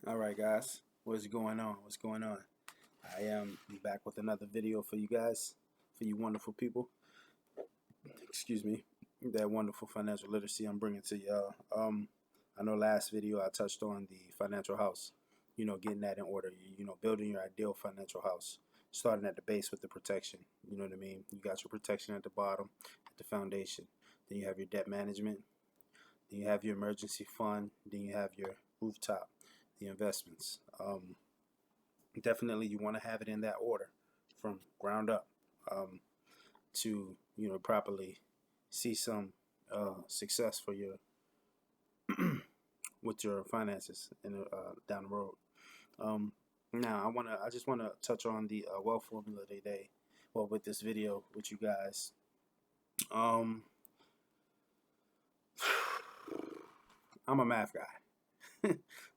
All right, guys, what's going on? What's going on? I am back with another video for you guys, for you wonderful people. Excuse me, that wonderful financial literacy I'm bringing to y'all. I know last video I touched on the financial house. Getting that in order. Building your ideal financial house, starting at the base with the protection. You know what I mean? You got your protection at the bottom, at the foundation. Then you have your debt management. Then you have your emergency fund. Then you have your rooftop, the investments. Definitely you want to have it in that order from ground up, to properly see some success for your with your finances down the road. Now I just want to touch on the wealth formula today. Well, with this video with you guys. um, I'm a math guy.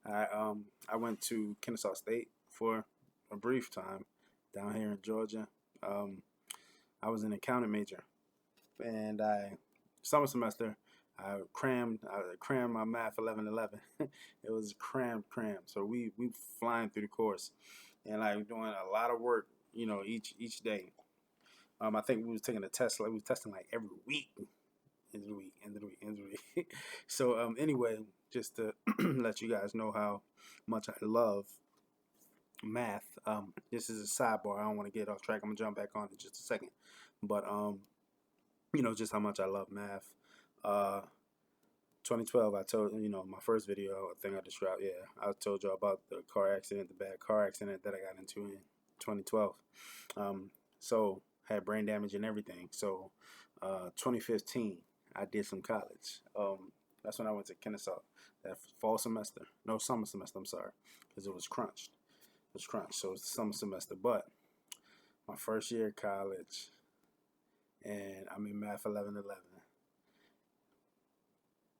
I went to Kennesaw State for a brief time down here in Georgia. I was an accounting major, and summer semester I crammed my math 1111. It was crammed. So we flying through the course, and like doing a lot of work, each day. I think we was taking a test, like we was testing like every week, end of the week, end of the week, end of the week. So anyway, just to let you guys know how much I love math. This is a sidebar. I don't want to get off track. I'm gonna jump back on in just a second, but just how much I love math. Uh, 2012, I told my first video. I think I described. Yeah, I told y'all about the bad car accident that I got into in 2012. So had brain damage and everything. So 2015, I did some college. That's when I went to Kennesaw. That fall semester, no summer semester. I'm sorry, because it was crunched. It was crunched. So it was the summer semester, but my first year of college, and I'm in math 1111.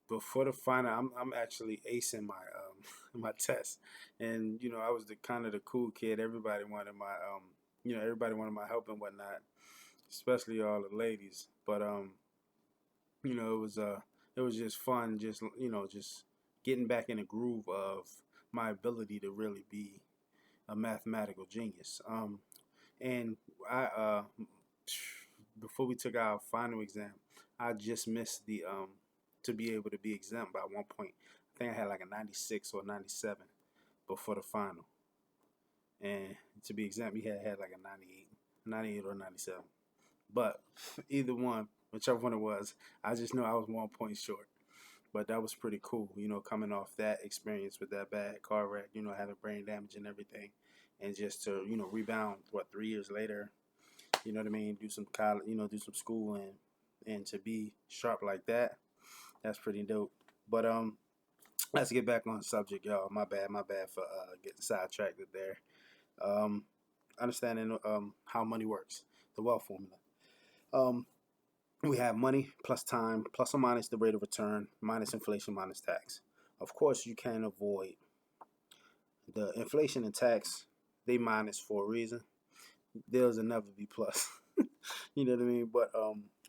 Before the final, I'm actually acing my my test, and I was the kind of the cool kid. Everybody wanted my everybody wanted my help and whatnot, especially all the ladies. But it was just fun, just just getting back in the groove of my ability to really be a mathematical genius. And I before we took our final exam, I just missed the to be able to be exempt by 1 point. I think I had like a 96 or 97 before the final, and to be exempt, we had like a 98 or 97. But either one, whichever one it was, I just know I was 1 point short. But that was pretty cool, coming off that experience with that bad car wreck, having brain damage and everything, and just to rebound 3 years later, you know what I mean, do some college, do some school, and to be sharp like that, that's pretty dope. But let's get back on subject, y'all. My bad for getting sidetracked there. Um, Understanding how money works, the wealth formula. Um, we have money plus time plus or minus the rate of return minus inflation minus tax. Of course, you can't avoid the inflation and tax. They minus for a reason. Theirs will never be plus. You know what I mean? But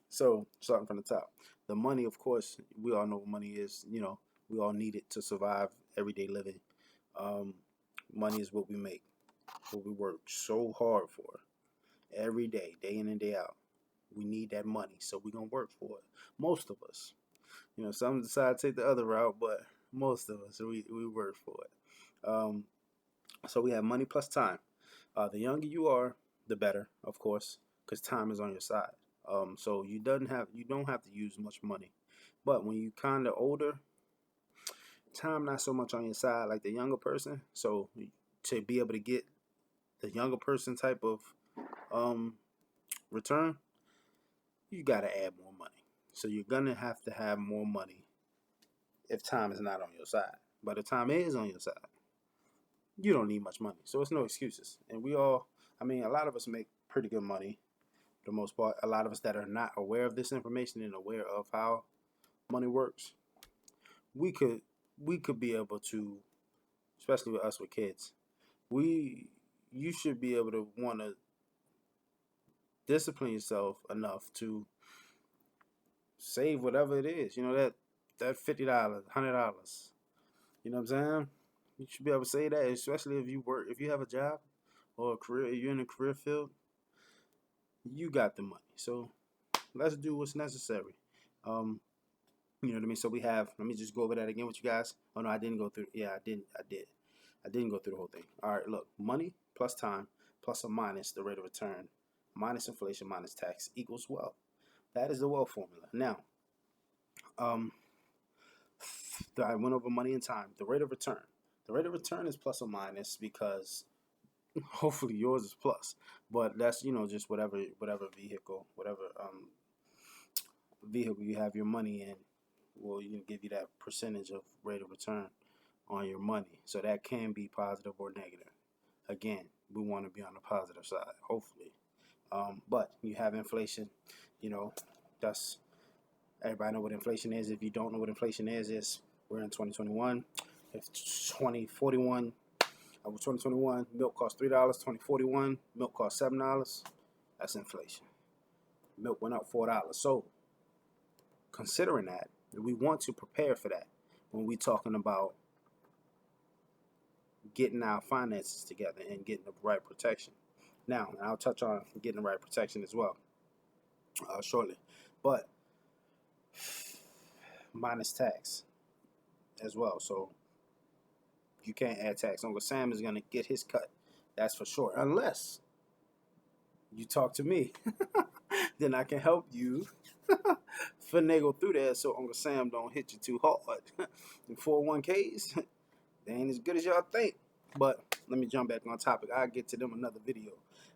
so starting from the top, the money, of course, we all know what money is. We all need it to survive everyday living. Um, Money is what we make, what we work so hard for every day in and day out. We need that money, so we're gonna work for it. Most of us, some decide to take the other route, but most of us, we work for it. So we have money plus time. The younger you are, the better, of course, because time is on your side. So you don't have to use much money, but when you kind of older, time not so much on your side like the younger person. So to be able to get the younger person type of um, return, you got to add more money. So you're gonna have to have more money if time is not on your side. But if time is on your side, you don't need much money. So it's no excuses. And a lot of us make pretty good money for the most part. A lot of us that are not aware of this information and aware of how money works, we could be able to, especially with us with kids, you should be able to want to discipline yourself enough to save whatever it is. That $50, $100. You know what I'm saying? You should be able to say that, especially if you work, if you have a job or a career, if you're in a career field, you got the money. So let's do what's necessary. Um, you know what I mean? So we have, let me just go over that again with you guys. Oh no, I didn't go through. Yeah, I didn't. I did. I didn't go through the whole thing. All right, look, money plus time plus or minus the rate of return minus inflation minus tax equals wealth. That is the wealth formula. Now, um, I went over money and time. The rate of return. The rate of return is plus or minus because hopefully yours is plus, but that's just whatever vehicle you have your money in will give you that percentage of rate of return on your money. So that can be positive or negative. Again, we want to be on the positive side, hopefully. But you have inflation, you know, that's everybody know what inflation is. If you don't know what inflation is we're in 2021. If 2041, 2021 milk costs $3, 2041 milk costs $7. That's inflation. Milk went up $4. So considering that, we want to prepare for that when we're talking about getting our finances together and getting the right protection. Now, I'll touch on getting the right protection as well shortly. But minus tax as well. So you can't add tax. Uncle Sam is going to get his cut. That's for sure. Unless you talk to me. Then I can help you finagle through that so Uncle Sam don't hit you too hard. The 401ks, they ain't as good as y'all think. But let me jump back on topic. I'll get to them another video.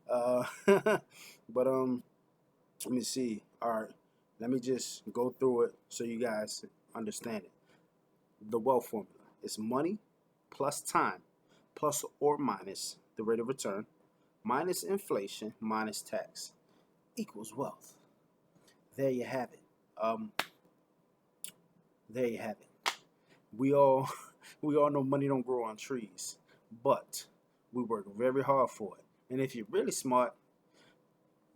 But let me see. All right, let me just go through it so you guys understand it. The wealth formula is money plus time plus or minus the rate of return minus inflation minus tax equals wealth. There you have it. There you have it. We all know money don't grow on trees, but we work very hard for it. And if you're really smart,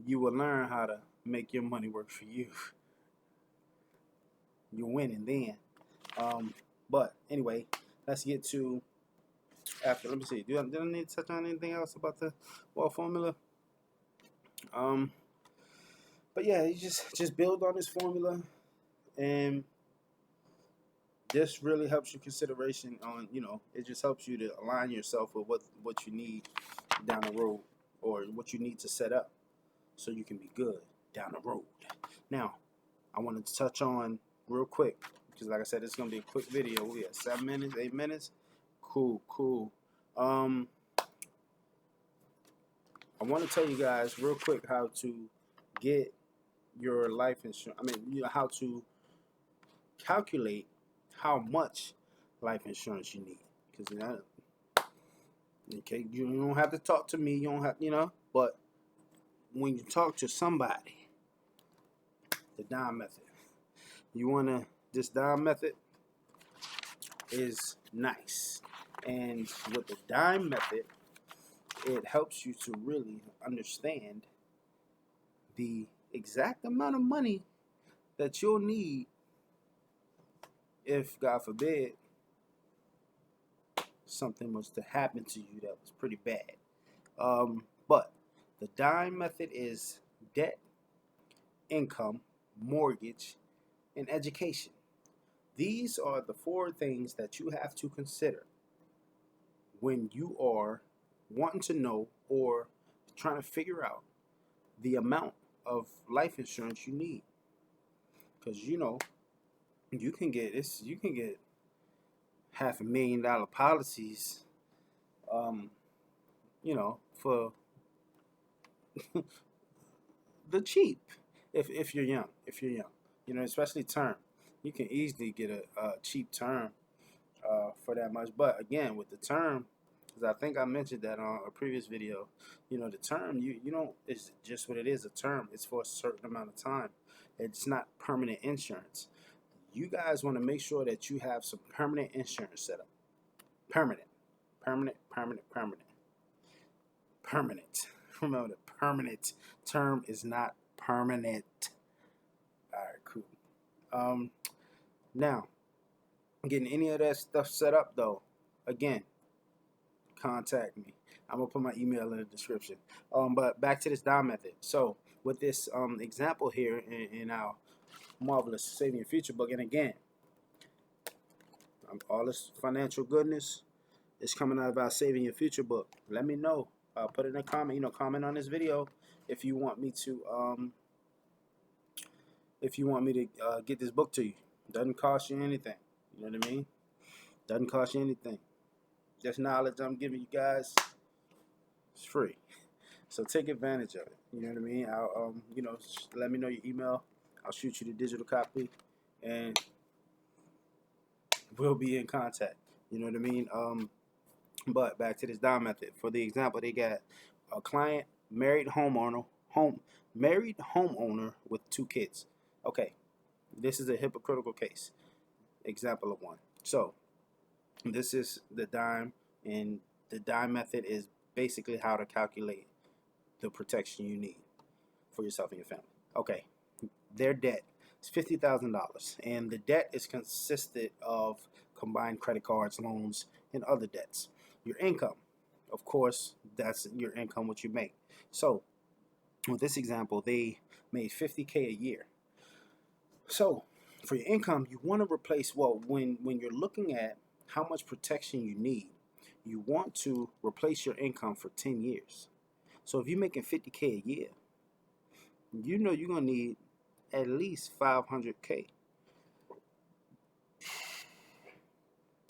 you will learn how to make your money work for you. You're winning then. But anyway, let's get to after. Let me see. Did I need to touch on anything else about the wealth formula? But yeah, you just build on this formula, and this really helps you consideration on it just helps you to align yourself with what you need down the road, or what you need to set up so you can be good down the road. Now, I wanted to touch on real quick because, like I said, it's gonna be a quick video. We have 7 minutes, 8 minutes. Cool. I want to tell you guys real quick how to get your life insurance. How to calculate how much life insurance you need. Because okay, you don't have to talk to me. You don't have, but when you talk to somebody, the D.I.M.E method. This D.I.M.E method is nice. And with the D.I.M.E method, it helps you to really understand the exact amount of money that you'll need if, God forbid, something was to happen to you that was pretty bad. But the D.I.M.E method is debt, income, mortgage, and education. These are the 4 things that you have to consider when you are wanting to know or trying to figure out the amount of life insurance you need. Because you can get $500,000 policies, for the cheap if you're young. Especially term, you can easily get a cheap term for that much. But again, with the term, because I think I mentioned that on a previous video, the term you don't it's just what it is. A term, it's for a certain amount of time. It's not permanent insurance. You guys want to make sure that you have some permanent insurance set up. Permanent. Remember, the permanent term is not permanent. All right, cool. Now, getting any of that stuff set up though, again, contact me. I'm gonna put my email in the description. But back to this D.I.M.E method. So with this example here in our marvelous Saving Your Future book, and again, all this financial goodness is coming out of our Saving Your Future book. Let me know. Put it in a comment. Comment on this video if you want me to get this book to you. Doesn't cost you anything. You know what I mean? Doesn't cost you anything. This knowledge I'm giving you guys is free. So take advantage of it. You know what I mean? I'll let me know your email. I'll shoot you the digital copy, and we'll be in contact. You know what I mean? But back to this D.I.M.E method. For the example, they got a client, married homeowner with 2 kids. Okay, this is a hypocritical case. Example of one. So this is the D.I.M.E, and the D.I.M.E method is basically how to calculate the protection you need for yourself and your family. Okay, their debt is $50,000, and the debt is consisted of combined credit cards, loans, and other debts. Your income, of course, that's your income, what you make. So with this example, they made $50K a year. So for your income, you want to replace, well, when you're looking at how much protection you need, you want to replace your income for 10 years. So if you're making $50K a year, you know you're going to need at least $500K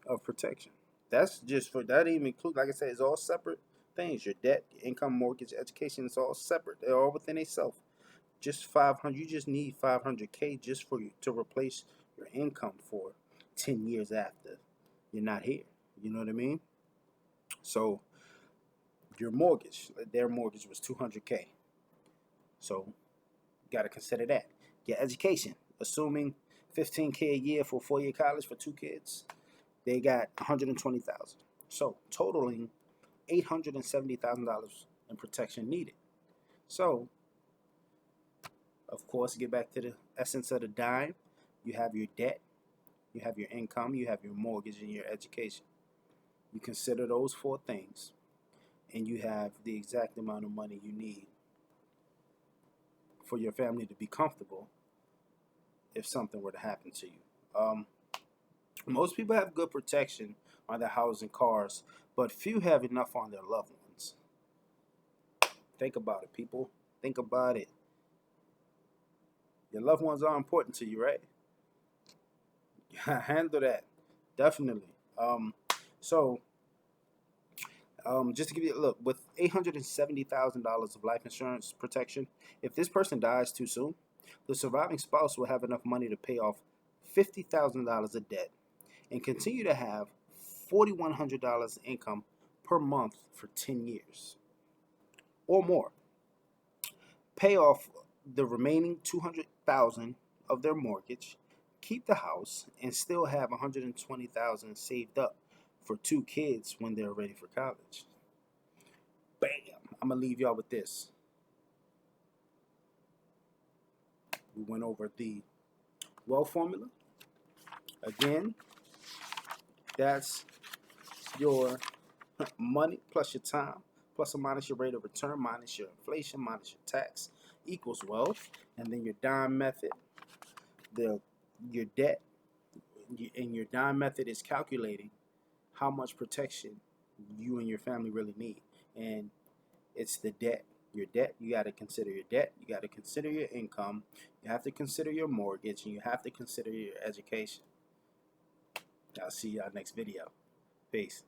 of protection. That's just for, that even includes, like I said, it's all separate things. Your debt, your income, mortgage, education, it's all separate. They're all within itself. Just 500, you just need $500K just for you to replace your income for 10 years after you're not here. You know what I mean? So your mortgage, their mortgage was $200K. So you got to consider that. Your education, assuming $15K a year for 4-year college for 2 kids, they got $120,000. So totaling $870,000 in protection needed. So, of course, get back to the essence of the D.I.M.E. You have your debt, you have your income, you have your mortgage, and your education. You consider those 4 things, and you have the exact amount of money you need for your family to be comfortable if something were to happen to you. Most people have good protection on their house and cars, but few have enough on their loved ones. Think about it, people. Think about it. Your loved ones are important to you, right? Handle that. Definitely. Just to give you a look, with $870,000 of life insurance protection, if this person dies too soon, the surviving spouse will have enough money to pay off $50,000 of debt and continue to have $4,100 income per month for 10 years or more. Pay off the remaining $200,000 of their mortgage, keep the house, and still have $120,000 saved up for 2 kids when they're ready for college. Bam! I'm gonna leave y'all with this. We went over the wealth formula. Again, that's your money plus your time plus or minus your rate of return minus your inflation minus your tax equals wealth. And then your D.I.M.E method, your debt, and your D.I.M.E method is calculating how much protection you and your family really need. And it's the debt. Your debt, you got to consider your debt, you got to consider your income, you have to consider your mortgage, and you have to consider your education. I'll see y'all next video. Peace.